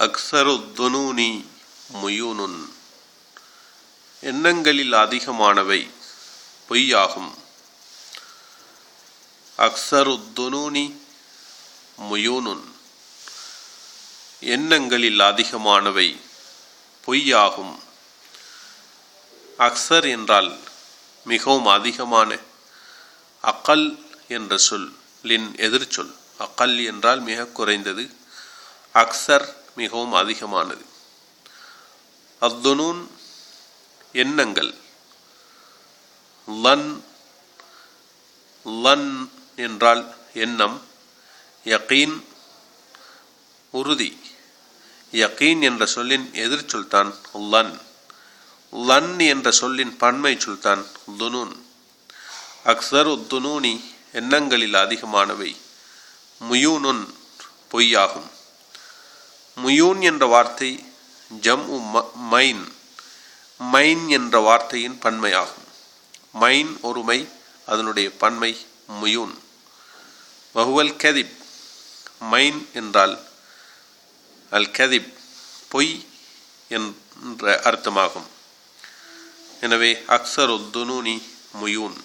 அக்ஸருத்துனூனி முயூனுன். எண்ணங்களில் அதிகமானவை பொய்யாகும். அக்ஸருத்துனூனி முயூனுன். எண்ணங்களில் அதிகமானவை பொய்யாகும். அக்ஸர் என்றால் மிகவும் அதிகமான. அகல் என்ற சொல்லின் எதிர்ச்சொல். அகல் என்றால் மிக குறைந்தது. அக்ஸர் மிகவும் அதிகமானது. அத்துனூன் எண்ணங்கள். லன் லன் என்றால் எண்ணம். யகீன் உறுதி. யகீன் என்ற சொல்லின் எதிர்ச்சொல் தான் லன். லன் என்ற சொல்லின் பன்மை சொல்தான் துனூன். அக்ஸரு துனூனி எண்ணங்களில் அதிகமானவை. முயூனுன் பொய்யாகும். முயூன் என்ற வார்த்தை ஜம்உ மைன். மைன் என்ற வார்த்தையின் பன்மையாகும். மைன் ஒருமை, அதனுடைய பன்மை முயூன். வஹுவல் கதிப். மைன் என்றால் அல் கதிப் பொய் என்ற அர்த்தமாகும். எனவே அக்ஸரு துனூனி முயூன்.